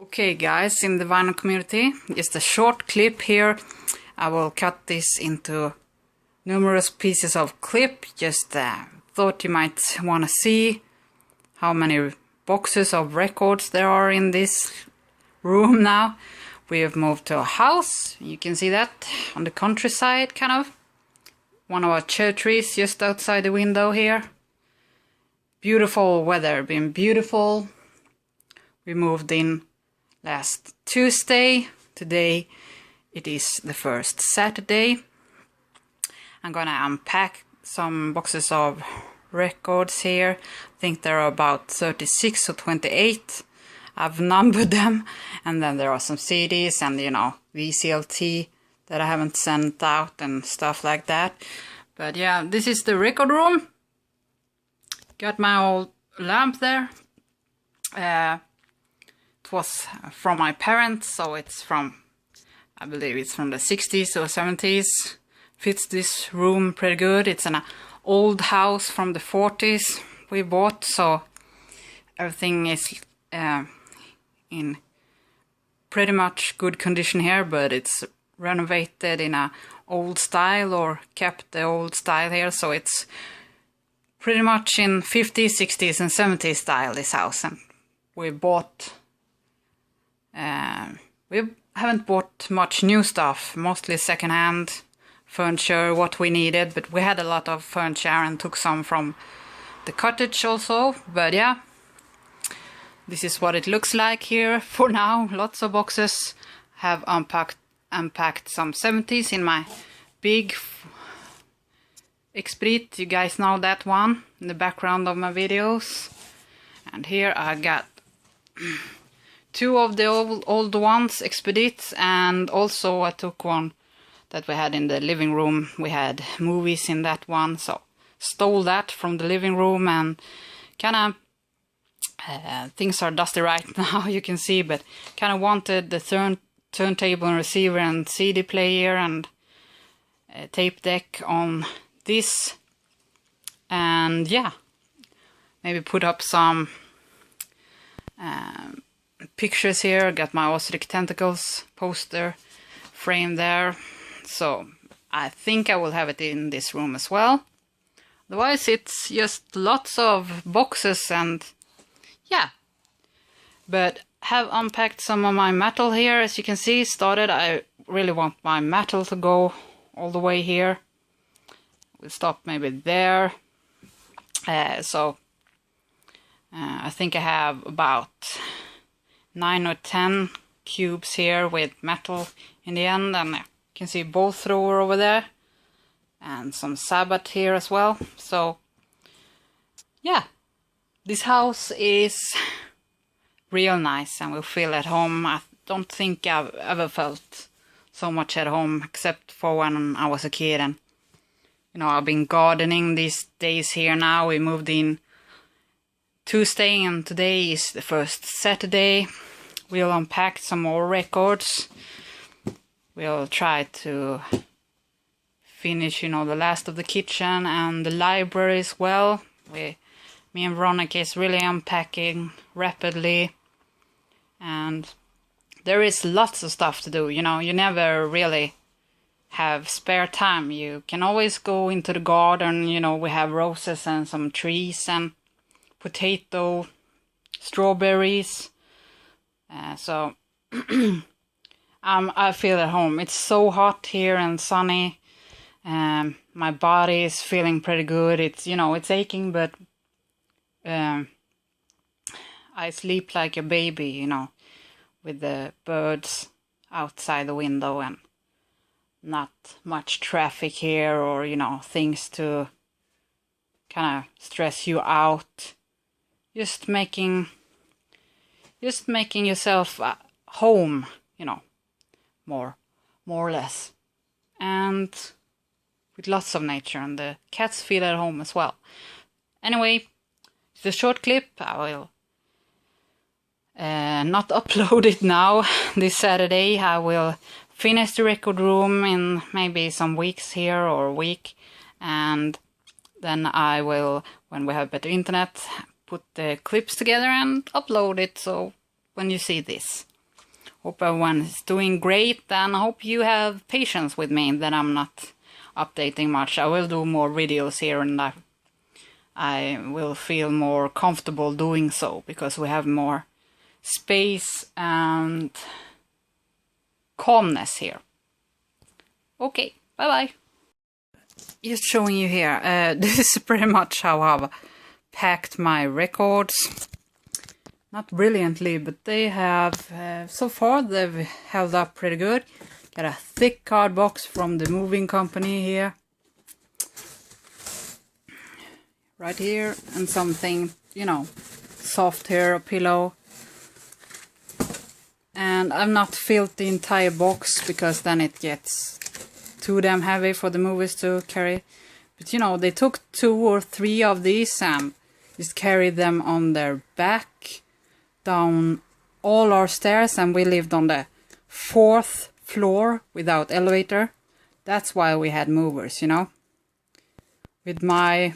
Okay guys, in the vinyl community, just a short clip here. I will cut this into numerous pieces of clip. Just thought you might want to see how many boxes of records there are in this room now. We have moved to a house. You can see that on the countryside, kind of. One of our cherry trees just outside the window here. Beautiful weather, been beautiful. We moved in last Tuesday. Today it is the first Saturday. I'm gonna unpack some boxes of records here. I think there are about 36 or 28. I've numbered them, and then there are some CDs and, you know, VCLT that I haven't sent out and stuff like that. But yeah, this is the record room. Got my old lamp there. It was from my parents, so it's from, I believe it's from the 60s or 70s. Fits this room pretty good. It's an old house from the 40s we bought, so everything is in pretty much good condition here, but it's renovated in a old style, or kept the old style here, so it's pretty much in 50s, 60s and 70s style, this house. And we bought we haven't bought much new stuff, mostly second-hand furniture, what we needed, but we had a lot of furniture and took some from the cottage also. But yeah, this is what it looks like here for now. Lots of boxes. Have unpacked some 70s in my big Expedit. You guys know that one in the background of my videos. And here I got two of the old ones, Expedits, and also I took one that we had in the living room. We had movies in that one, so stole that from the living room, and kind of things are dusty right now, you can see, but kind of wanted the turntable and receiver and CD player and tape deck on this. And yeah, maybe put up some pictures here. Got my Ostric Tentacles poster frame there, so I think I will have it in this room as well. Otherwise it's just lots of boxes, and yeah. But have unpacked some of my metal here, as you can see. I really want my metal to go all the way here. We'll stop maybe there. So I think I have about 9 or 10 cubes here with metal in the end, and you can see bolt thrower over there and some Sabbath here as well. So yeah, this house is real nice and will feel at home. I don't think I've ever felt so much at home, except for when I was a kid. And you know, I've been gardening these days here now. We moved in Tuesday and today is the first Saturday. We'll unpack some more records. We'll try to finish, you know, the last of the kitchen and the library as well. Me and Veronica is really unpacking rapidly, and there is lots of stuff to do. You know, you never really have spare time. You can always go into the garden. You know, we have roses and some trees and potato, strawberries. So I feel at home. It's so hot here and sunny. My body is feeling pretty good. It's, you know, it's aching, but I sleep like a baby, you know, with the birds outside the window and not much traffic here, or, you know, things to kind of stress you out. Just making yourself home, you know, more or less, and with lots of nature, and the cats feel at home as well. Anyway, it's a short clip. I will not upload it now this Saturday. I will finish the record room in maybe some weeks here, or a week, and then I will, when we have better internet, put the clips together and upload it, so when you see this. Hope everyone is doing great, and I hope you have patience with me that I'm not updating much. I will do more videos here, and I will feel more comfortable doing so because we have more space and calmness here. Okay, bye bye. Just showing you here, this is pretty much how I've packed my records. Not brilliantly, but they have, so far they've held up pretty good. Got a thick card box from the moving company here. Right here, and something, you know, soft here, a pillow. And I've not filled the entire box because then it gets too damn heavy for the movies to carry. But you know, they took 2 or 3 of these and just carried them on their back down all our stairs, and we lived on the 4th floor without elevator. That's why we had movers, you know. With my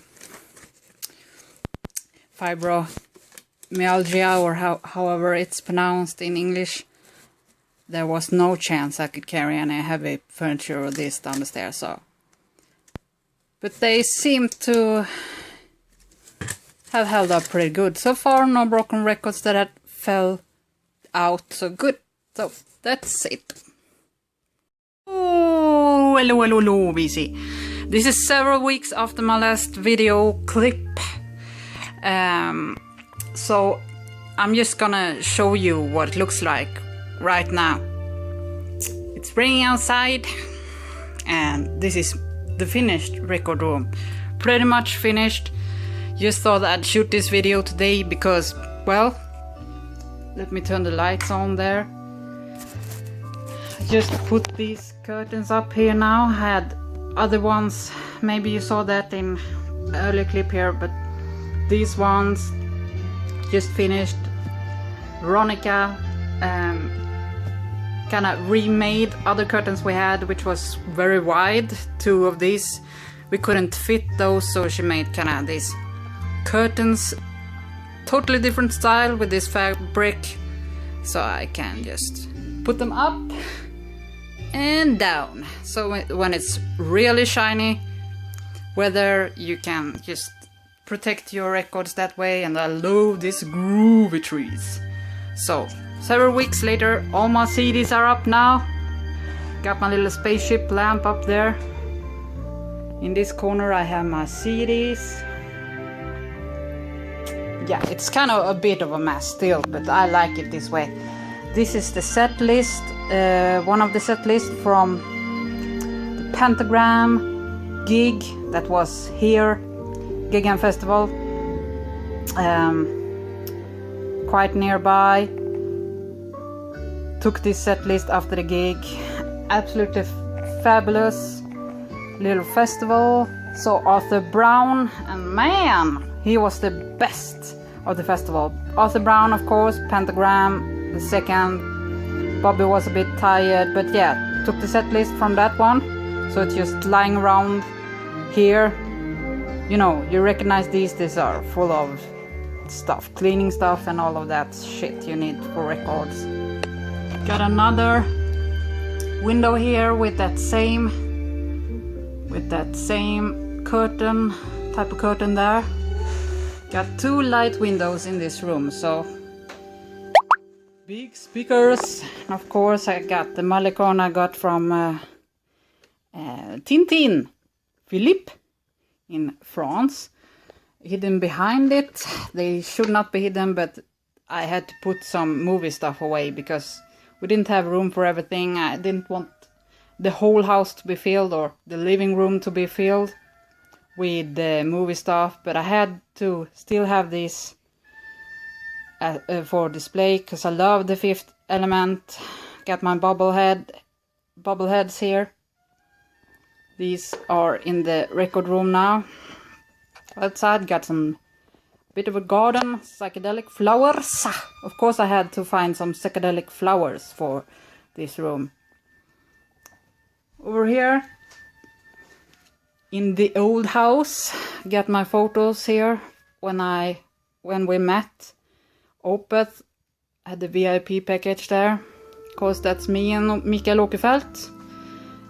fibromyalgia, or however it's pronounced in English, there was no chance I could carry any heavy furniture or this down the stairs. So, but they seem to have held up pretty good so far. No broken records that fell out, so good. So that's it. Oh, hello, busy. This is several weeks after my last video clip. So I'm just gonna show you what it looks like right now. It's raining outside, and this is the finished record room. Pretty much finished. Just thought I'd shoot this video today because, well, let me turn the lights on there. I just put these curtains up here now. I had other ones, maybe you saw that in earlier clip here, but these ones just finished. Veronica kind of remade other curtains we had, which was very wide. 2 of these, we couldn't fit those, so she made kind of these curtains, totally different style with this fabric, so I can just put them up and down. So when it's really shiny weather, you can just protect your records that way. And I love these groovy trees. So several weeks later, all my CDs are up now. Got my little spaceship lamp up there. In this corner I have my CDs. Yeah, it's kind of a bit of a mess still, but I like it this way. This is the set list, one of the set lists from the Pentagram gig that was here, Gig and Festival, quite nearby. Took this set list after the gig. Absolutely fabulous little festival. So Arthur Brown, and man, he was the best of the festival. Arthur Brown, of course, Pentagram, the second. Bobby was a bit tired, but yeah, took the set list from that one. So it's just lying around here. You know, you recognize these are full of stuff, cleaning stuff and all of that shit you need for records. Got another window here with that same curtain, type of curtain there. Got 2 light windows in this room, so big speakers. And of course I got the Malicon I got from Tintin, Philippe in France. Hidden behind it. They should not be hidden, but I had to put some movie stuff away because we didn't have room for everything. I didn't want the whole house to be filled, or the living room to be filled with the movie stuff, but I had to still have these for display because I love the Fifth Element. Got my bobbleheads here. These are in the record room now. Outside got some bit of a garden, psychedelic flowers. Of course I had to find some psychedelic flowers for this room. Over here in the old house, got my photos here when we met. Opeth had the VIP package there. Of course, that's me and Mikael Åkerfeldt.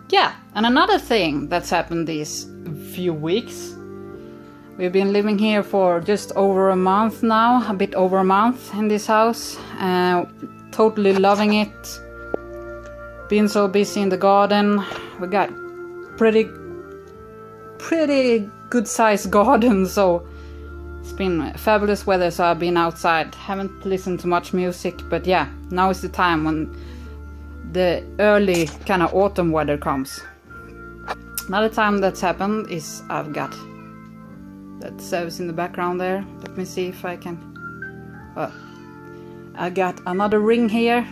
Yeah, and another thing that's happened these few weeks. We've been living here for just over a month now, a bit over a month in this house. Totally loving it. Been so busy in the garden. We got pretty good sized garden, so it's been fabulous weather, so I've been outside. Haven't listened to much music, but yeah, now is the time when the early kind of autumn weather comes. Another time that's happened is I've got that Zeus in the background there. Let me see if I can. Well, I got another ring here.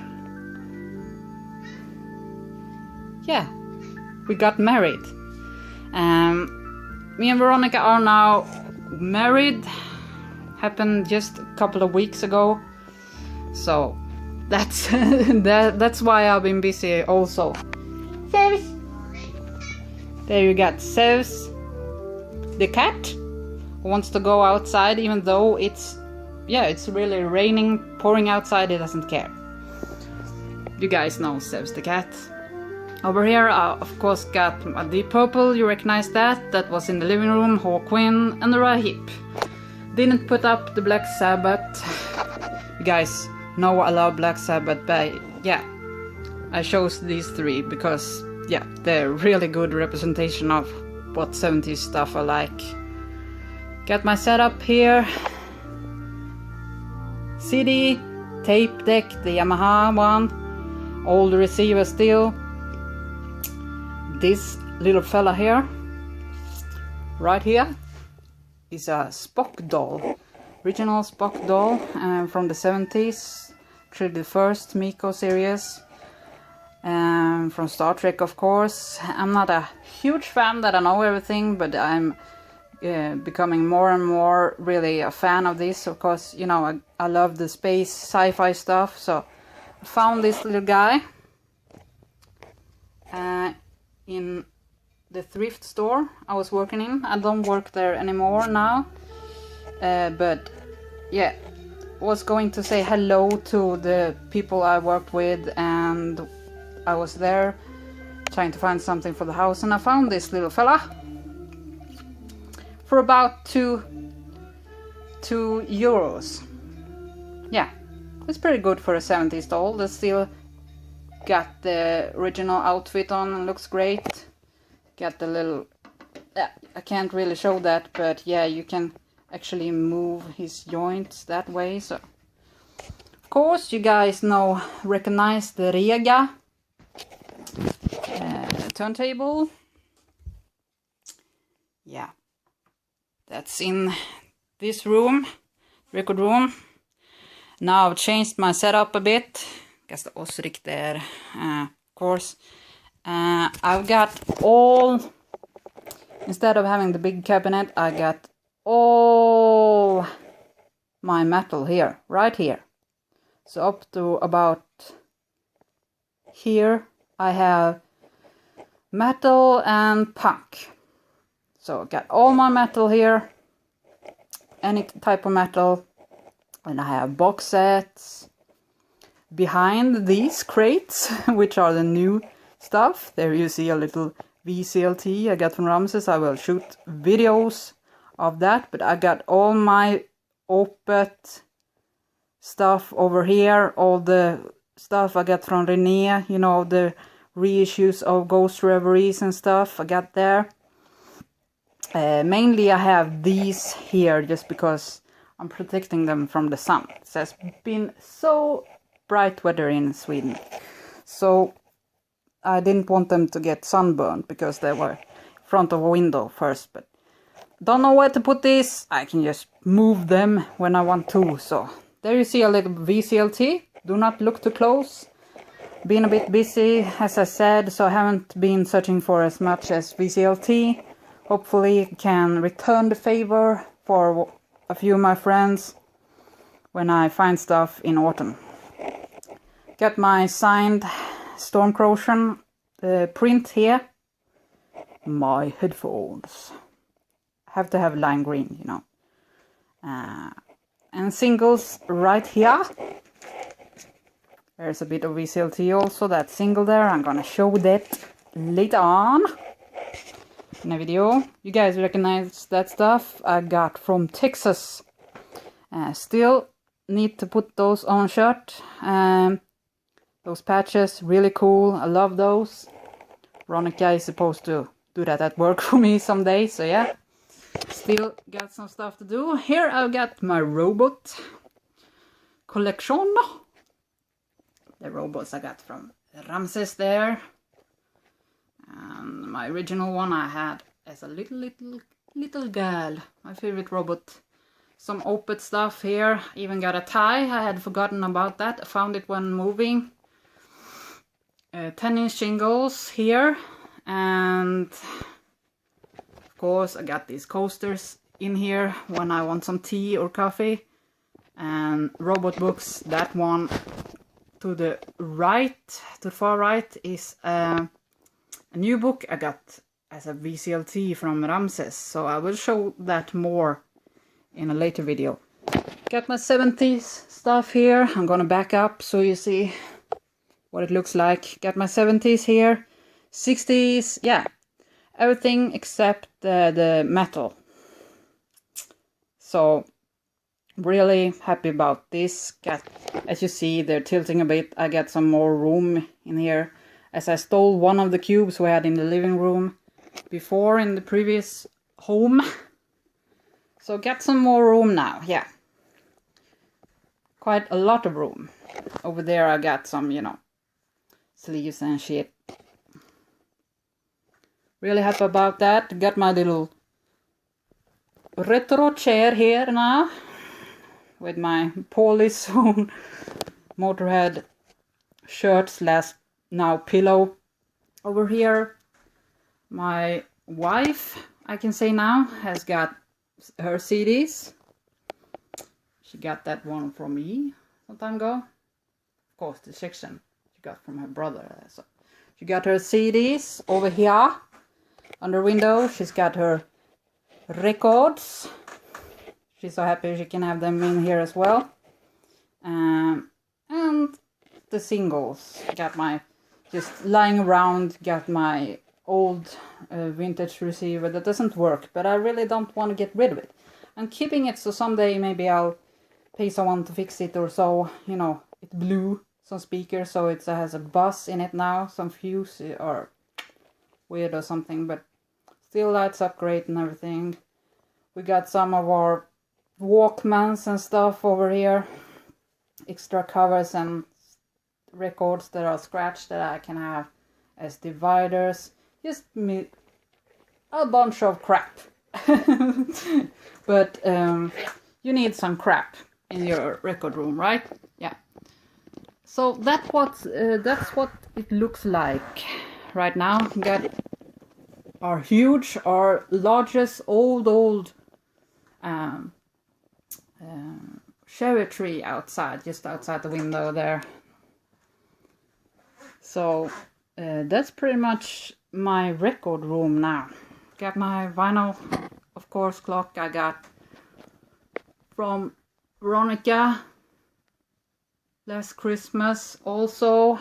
Yeah, we got married. Me and Veronica are now married. Happened just a couple of weeks ago. So that's that's why I've been busy also. Zeus. There you got Zeus, the cat, who wants to go outside even though it's really raining, pouring outside. He doesn't care. You guys know Zeus the cat. Over here I of course got a Deep Purple, you recognize that. That was in the living room, Hawkwind and the Rahip. Didn't put up the Black Sabbath. You guys know I love Black Sabbath, but yeah, I chose these three because yeah, they're really good representation of what 70s stuff I like. Got my setup here. CD, tape deck, the Yamaha one, old receiver still. This little fella here, right here, is a Spock doll, original Spock doll from the 70s, actually the first Miko series, from Star Trek of course. I'm not a huge fan that I know everything, but I'm becoming more and more really a fan of this. Of course, you know, I love the space sci-fi stuff, so I found this little guy in the thrift store I was working in. I don't work there anymore now, but yeah, was going to say hello to the people I worked with, and I was there trying to find something for the house, and I found this little fella for about €2. Yeah, it's pretty good for a 70s doll. They still got the original outfit on, looks great. Got the little, I can't really show that, but yeah, you can actually move his joints that way. So of course you guys recognize the Rega turntable. Yeah, that's in this room, record room. Now I've changed my setup a bit. Got the Osric there, of course. I've got instead of having the big cabinet, I got all my metal here, right here. So up to about here I have metal and punk. So I got all my metal here, any type of metal, and I have box sets behind these crates, which are the new stuff. There you see a little VCLT I got from Ramses. I will shoot videos of that, but I got all my Opeth stuff over here, all the stuff I got from René, you know, the reissues of Ghost Reveries and stuff I got there. Mainly I have these here just because I'm protecting them from the sun. It has been so bright weather in Sweden, so I didn't want them to get sunburned because they were in front of a window first, but don't know where to put this. I can just move them when I want to. So there you see a little VCLT. Do not look too close. Been a bit busy, as I said, so I haven't been searching for as much as VCLT. Hopefully can return the favor for a few of my friends when I find stuff in autumn. Got my signed Stormcrozian print here. My headphones. Have to have lime green, you know. And singles right here. There's a bit of VCLT also, that single there. I'm gonna show that later on in a video. You guys recognize that stuff I got from Texas. Still need to put those on shirt. Those patches, really cool. I love those. Veronica is supposed to do that at work for me someday, so yeah. Still got some stuff to do. Here I've got my robot collection. The robots I got from Ramses there. And my original one I had as a little girl. My favorite robot. Some Opet stuff here. Even got a tie. I had forgotten about that. I found it when moving. 10-inch shingles here. And of course I got these coasters in here when I want some tea or coffee. And robot books. That one to the right, to the far right, is a new book I got as a VCLT from Ramses. So I will show that more in a later video. Got my 70s stuff here. I'm gonna back up so you see what it looks like. Got my 70s here. 60s, yeah. Everything except the metal. So really happy about this. Got, as you see, they're tilting a bit. I got some more room in here, as I stole one of the cubes we had in the living room before in the previous home. So got some more room now, yeah. Quite a lot of room. Over there I got some, you know, sleeves and shit. Really happy about that. Got my little retro chair here now. With my Polish Motorhead shirt slash now pillow. Over here, my wife, I can say now, has got her CDs. She got that one from me some time ago. Of course, the section she got from her brother. So she got her CDs over here on the window. She's got her records. She's so happy she can have them in here as well. And the singles. Got my, just lying around, got my old vintage receiver that doesn't work, but I really don't want to get rid of it. I'm keeping it so someday maybe I'll pay someone to fix it or so. You know, it blew some speakers, so it has a buzz in it now, some fuse or weird or something, but still lights up great and everything. We got some of our Walkmans and stuff over here, extra covers and records that are scratched that I can have as dividers. Just a bunch of crap. But you need some crap in your record room, right? Yeah. So that's what it looks like right now. Got our huge, our largest old cherry tree outside, just outside the window there. So that's pretty much my record room now. Got my vinyl, of course, clock I got from Veronica last Christmas. Also,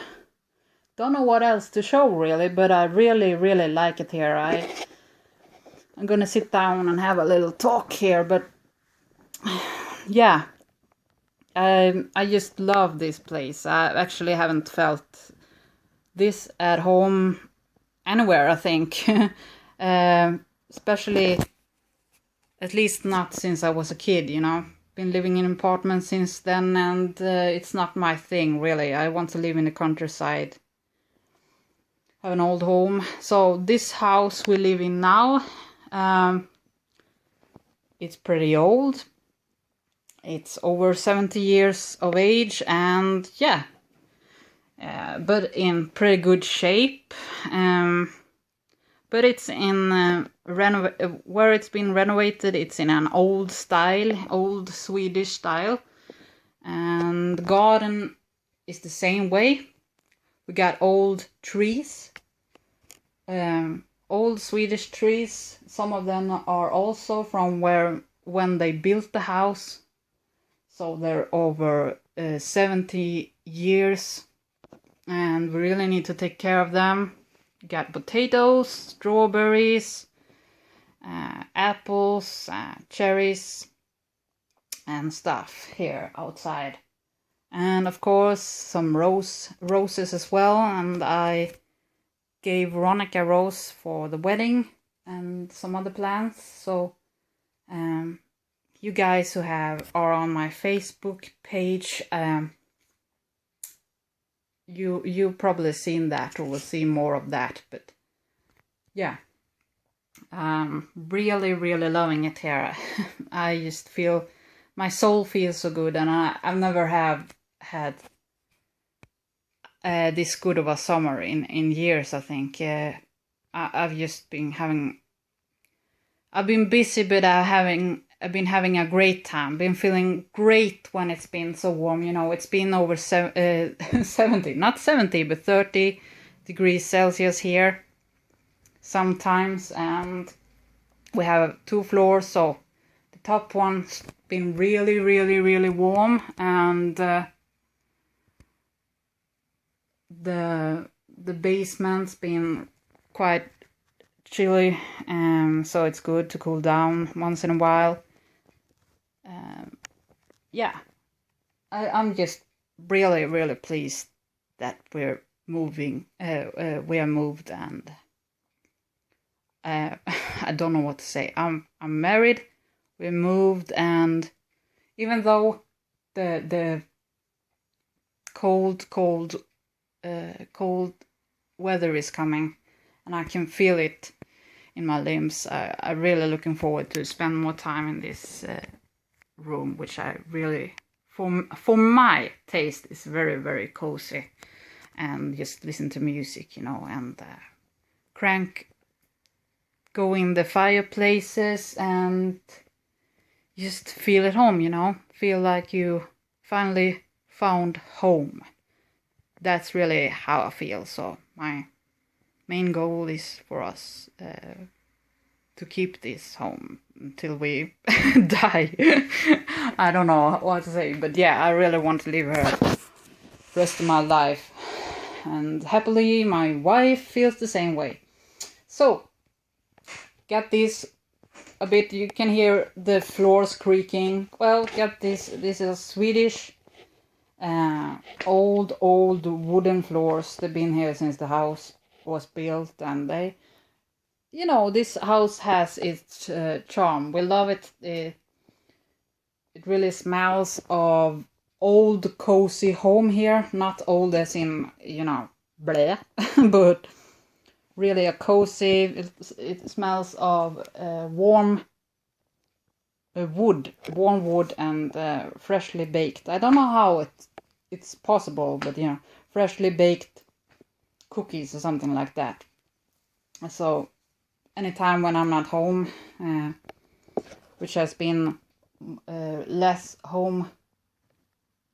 don't know what else to show really, but I really like it here. I'm gonna sit down and have a little talk here, but yeah, I just love this place. I actually haven't felt this at home anywhere, I think. Especially, at least not since I was a kid, you know. Been living in an apartment since then, and it's not my thing, really. I want to live in the countryside. Have an old home. So this house we live in now, it's pretty old. It's over 70 years of age, and yeah, but in pretty good shape. But it's in where it's been renovated. It's in an old style, old Swedish style, and the garden is the same way. We got old trees, old Swedish trees. Some of them are also from when they built the house. So they're over 70 years, and we really need to take care of them. Got potatoes, strawberries, apples, cherries, and stuff here outside. And of course some roses as well, and I gave Veronica a rose for the wedding and some other plants. So you guys who are on my Facebook page, you probably seen that or will see more of that. But yeah, really loving it here. I just feel my soul feels so good, and I've never had this good of a summer in years, I think. I've just been I've been busy, but I've been having a great time. Been feeling great when it's been so warm. You know, it's been over 70, not 70, but 30 degrees Celsius here sometimes, and we have 2 floors, so the top one's been really warm, and the basement's been quite chilly, so it's good to cool down once in a while. Yeah, I'm just really pleased that we're moving. We are moved, and I don't know what to say. I'm married. We moved, and even though the cold weather is coming, and I can feel it in my limbs, I'm really looking forward to spend more time in this room, which I really, for my taste, is very cozy, and just listen to music, you know, and go in the fireplaces and just feel at home, you know, feel like you finally found home. That's really how I feel. So my main goal is for us to keep this home until we die. I don't know what to say, but yeah, I really want to live here the rest of my life, and happily my wife feels the same way. So got this a bit, you can hear the floors creaking. Well, got this is a Swedish old wooden floors. They've been here since the house was built, and they, you know, this house has its charm. We love it. It really smells of old cozy home here, not old as in, you know, bleh, but really a cozy. It smells of warm wood and freshly baked. I don't know how it's possible, but you know, freshly baked cookies or something like that. So anytime when I'm not home, which has been less home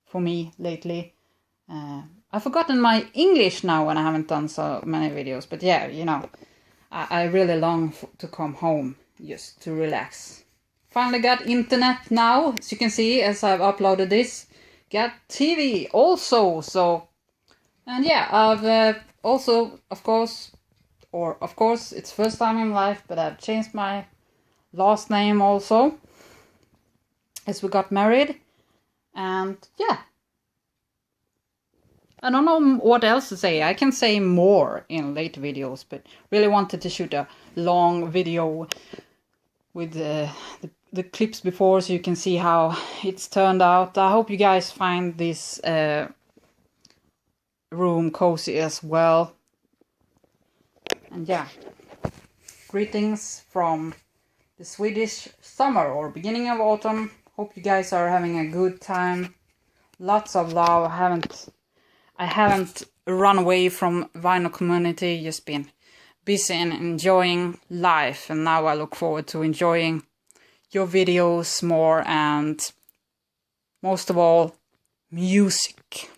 for me lately. I've forgotten my English now when I haven't done so many videos, but yeah, you know, I really long to come home just to relax. Finally got internet now, as you can see, as I've uploaded this. Got TV also, so, and yeah, I've also, of course, it's first time in life, but I've changed my last name also, as we got married, and yeah. I don't know what else to say. I can say more in later videos, but really wanted to shoot a long video with the clips before, so you can see how it's turned out. I hope you guys find this room cozy as well. And yeah, greetings from the Swedish summer or beginning of autumn. Hope you guys are having a good time. Lots of love. I haven't run away from vinyl community, just been busy and enjoying life, and now I look forward to enjoying your videos more, and most of all, music.